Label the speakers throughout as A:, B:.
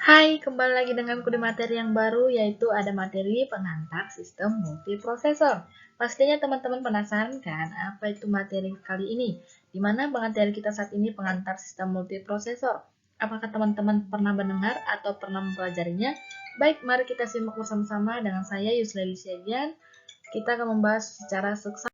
A: Hai, kembali lagi denganku di materi yang baru, yaitu ada materi pengantar sistem multiprosesor. Pastinya teman-teman penasaran kan apa itu materi kali ini? Di mana materi kita saat ini pengantar sistem multiprosesor. Apakah teman-teman pernah mendengar atau pernah mempelajarinya? Baik, mari kita simak bersama-sama dengan saya Yusra Lisiagian. Kita akan membahas secara seksama.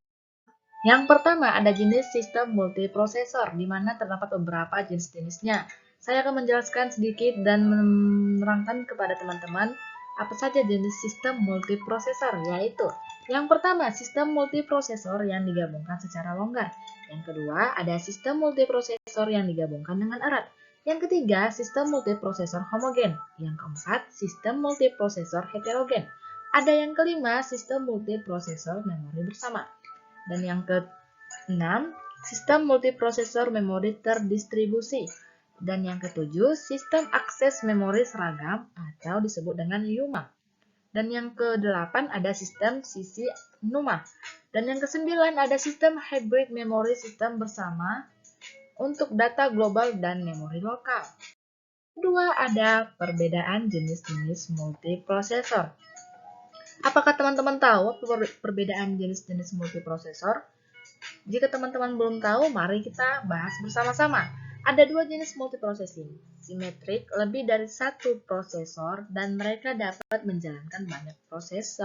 A: Yang pertama ada jenis sistem multiprosesor, di mana terdapat beberapa jenis-jenisnya. Saya akan menjelaskan sedikit dan menerangkan kepada teman-teman apa saja jenis sistem multiprosesor, yaitu yang pertama sistem multiprosesor yang digabungkan secara longgar. Yang kedua ada sistem multiprosesor yang digabungkan dengan erat. Yang ketiga sistem multiprosesor homogen. Yang keempat sistem multiprosesor heterogen. Ada yang kelima sistem multiprosesor memori bersama. Dan yang keenam, sistem multiprosesor memori terdistribusi. Dan yang ketujuh, sistem akses memori seragam atau disebut dengan UMA. Dan yang kedelapan ada sistem sisi NUMA. Dan yang kesembilan ada sistem hybrid memory system bersama untuk data global dan memori lokal. Kedua, ada perbedaan jenis-jenis multiprosesor. Apakah teman-teman tahu perbedaan jenis-jenis multiprosesor? Jika teman-teman belum tahu, mari kita bahas bersama-sama. Ada dua jenis multiprocessing, simetrik lebih dari satu prosesor dan mereka dapat menjalankan banyak proses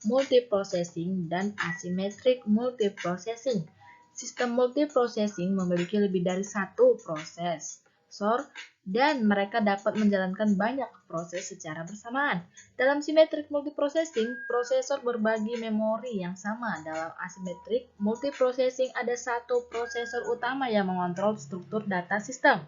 A: multiprocessing dan asimetrik multiprocessing. Sistem multiprocessing memiliki lebih dari satu prosesor dan mereka dapat menjalankan banyak proses secara bersamaan. Dalam symmetric multiprocessing, prosesor berbagi memori yang sama. Dalam asymmetric multiprocessing, ada satu prosesor utama yang mengontrol struktur data sistem.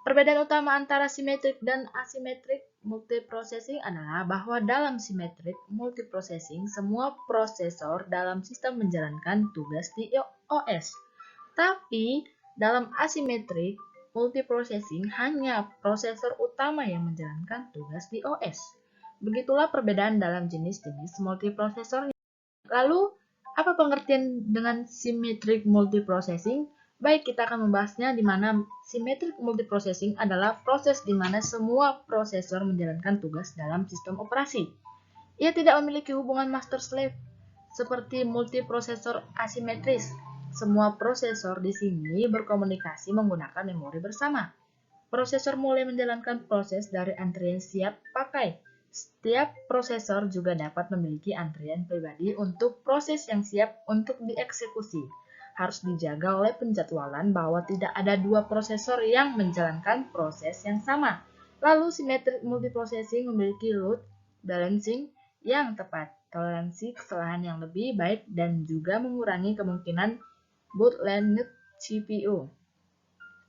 A: Perbedaan utama antara symmetric dan asymmetric multiprocessing adalah bahwa dalam symmetric multiprocessing, semua prosesor dalam sistem menjalankan tugas di OS. Tapi dalam asymmetric multiprocessing hanya prosesor utama yang menjalankan tugas di OS. Begitulah perbedaan dalam jenis-jenis multiprosesor. Lalu, apa pengertian dengan symmetric multiprocessing? Baik, kita akan membahasnya di mana symmetric multiprocessing adalah proses di mana semua prosesor menjalankan tugas dalam sistem operasi. Ia tidak memiliki hubungan master-slave seperti multiprosesor asimetris. Semua prosesor di sini berkomunikasi menggunakan memori bersama. Prosesor mulai menjalankan proses dari antrian siap pakai. Setiap prosesor juga dapat memiliki antrian pribadi untuk proses yang siap untuk dieksekusi. Harus dijaga oleh penjadwalan bahwa tidak ada dua prosesor yang menjalankan proses yang sama. Lalu symmetric multiprocessing memiliki load balancing yang tepat, toleransi kesalahan yang lebih baik, dan juga mengurangi kemungkinan bootleneck CPU.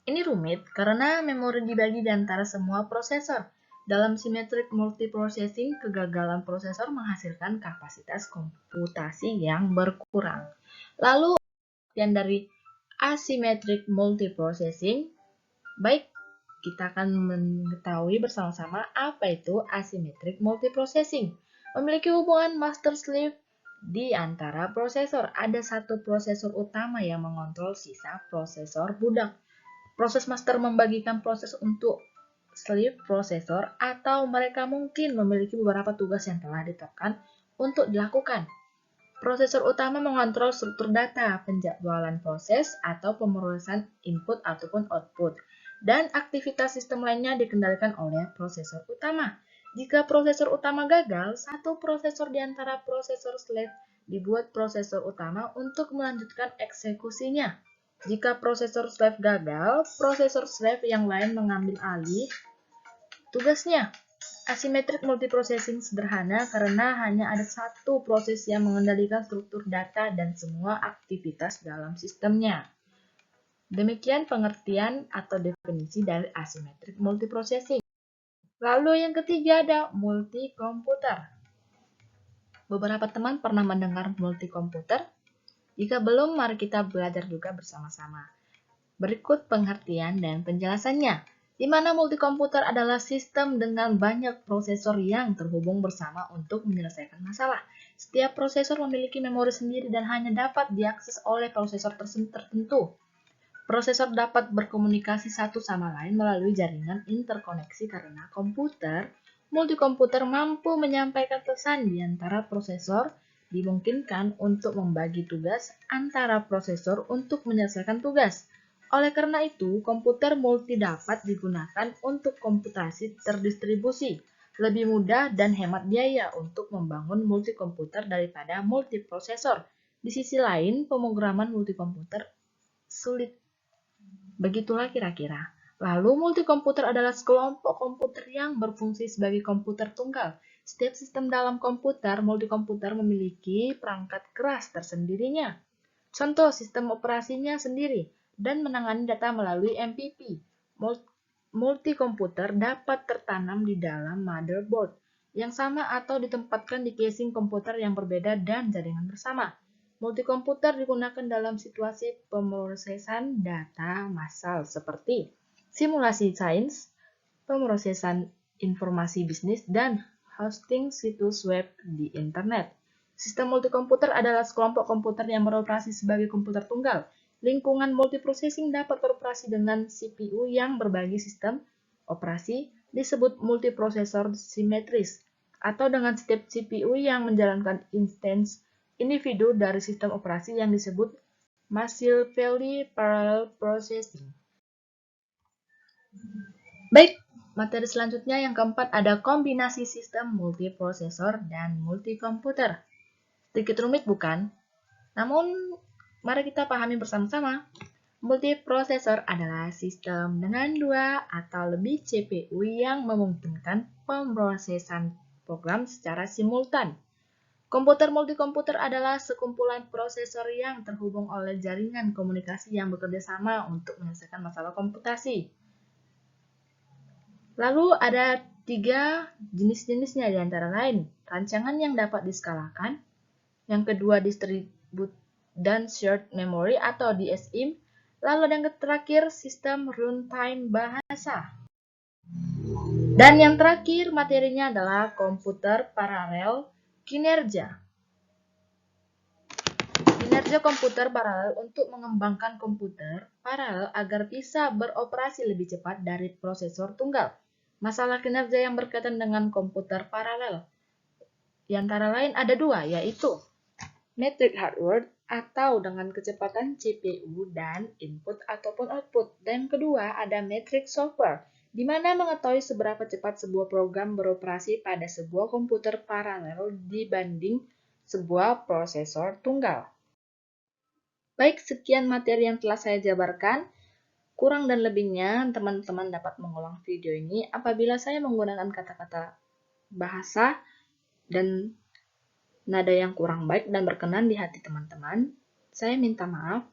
A: Ini rumit karena memori dibagi di antara semua prosesor. Dalam symmetric multiprocessing, kegagalan prosesor menghasilkan kapasitas komputasi yang berkurang. Lalu, yang dari asymmetric multiprocessing, baik, kita akan mengetahui bersama-sama apa itu asymmetric multiprocessing. Memiliki hubungan master-slave di antara prosesor. Ada satu prosesor utama yang mengontrol sisa prosesor budak. Proses master membagikan proses untuk slave prosesor atau mereka mungkin memiliki beberapa tugas yang telah ditetapkan untuk dilakukan. Prosesor utama mengontrol struktur data, penjadwalan proses, atau pemrosesan input ataupun output. Dan aktivitas sistem lainnya dikendalikan oleh prosesor utama. Jika prosesor utama gagal, satu prosesor di antara prosesor slave dibuat prosesor utama untuk melanjutkan eksekusinya. Jika prosesor slave gagal, prosesor slave yang lain mengambil alih tugasnya. Asymmetric multiprocessing sederhana karena hanya ada satu proses yang mengendalikan struktur data dan semua aktivitas dalam sistemnya. Demikian pengertian atau definisi dari asymmetric multiprocessing. Lalu yang ketiga ada multikomputer. Beberapa teman pernah mendengar multikomputer? Jika belum, mari kita belajar juga bersama-sama. Berikut pengertian dan penjelasannya, di mana multikomputer adalah sistem dengan banyak prosesor yang terhubung bersama untuk menyelesaikan masalah. Setiap prosesor memiliki memori sendiri dan hanya dapat diakses oleh prosesor tertentu. Prosesor dapat berkomunikasi satu sama lain melalui jaringan interkoneksi karena multikomputer mampu menyampaikan pesan di antara prosesor, dimungkinkan untuk membagi tugas antara prosesor untuk menyelesaikan tugas. Oleh karena itu, komputer multi dapat digunakan untuk komputasi terdistribusi, lebih mudah dan hemat biaya untuk membangun multikomputer daripada multiprosesor. Di sisi lain, pemrograman multikomputer sulit. Begitulah kira-kira. Lalu multikomputer adalah sekelompok komputer yang berfungsi sebagai komputer tunggal. Setiap sistem dalam komputer multikomputer memiliki perangkat keras tersendirinya. Contoh sistem operasinya sendiri dan menangani data melalui MPP. Multikomputer dapat tertanam di dalam motherboard yang sama atau ditempatkan di casing komputer yang berbeda dan jaringan bersama. Multikomputer digunakan dalam situasi pemrosesan data massal seperti simulasi sains, pemrosesan informasi bisnis, dan hosting situs web di internet. Sistem multikomputer adalah sekelompok komputer yang beroperasi sebagai komputer tunggal. Lingkungan multiprocessing dapat beroperasi dengan CPU yang berbagi sistem operasi disebut multiprosesor simetris, atau dengan setiap CPU yang menjalankan instance individu dari sistem operasi yang disebut massively parallel processing. Baik, materi selanjutnya yang keempat ada kombinasi sistem multiprosesor dan multikomputer. Sedikit rumit bukan? Namun, mari kita pahami bersama-sama. Multiprosesor adalah sistem dengan 2 atau lebih CPU yang memungkinkan pemrosesan program secara simultan. Komputer multikomputer adalah sekumpulan prosesor yang terhubung oleh jaringan komunikasi yang bekerja sama untuk menyelesaikan masalah komputasi. Lalu ada 3 jenis-jenisnya di antara lain, rancangan yang dapat diskalakan, yang kedua distribute dan shared memory atau DSIM, lalu yang terakhir sistem runtime bahasa. Dan yang terakhir materinya adalah komputer paralel kinerja. Kinerja komputer paralel untuk mengembangkan komputer paralel agar bisa beroperasi lebih cepat dari prosesor tunggal. Masalah kinerja yang berkaitan dengan komputer paralel. Di antara lain ada 2, yaitu metric hardware atau dengan kecepatan CPU dan input ataupun output. Dan yang kedua ada metric software, di mana mengetahui seberapa cepat sebuah program beroperasi pada sebuah komputer paralel dibanding sebuah prosesor tunggal. Baik, sekian materi yang telah saya jabarkan. Kurang dan lebihnya, teman-teman dapat mengulang video ini apabila saya menggunakan kata-kata bahasa dan nada yang kurang baik dan berkenan di hati teman-teman. Saya minta maaf.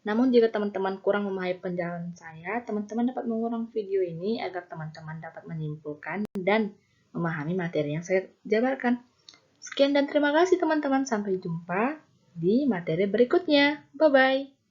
A: Namun jika teman-teman kurang memahami penjelasan saya, teman-teman dapat mengulang video ini agar teman-teman dapat menyimpulkan dan memahami materi yang saya jabarkan. Sekian dan terima kasih teman-teman. Sampai jumpa di materi berikutnya. Bye-bye.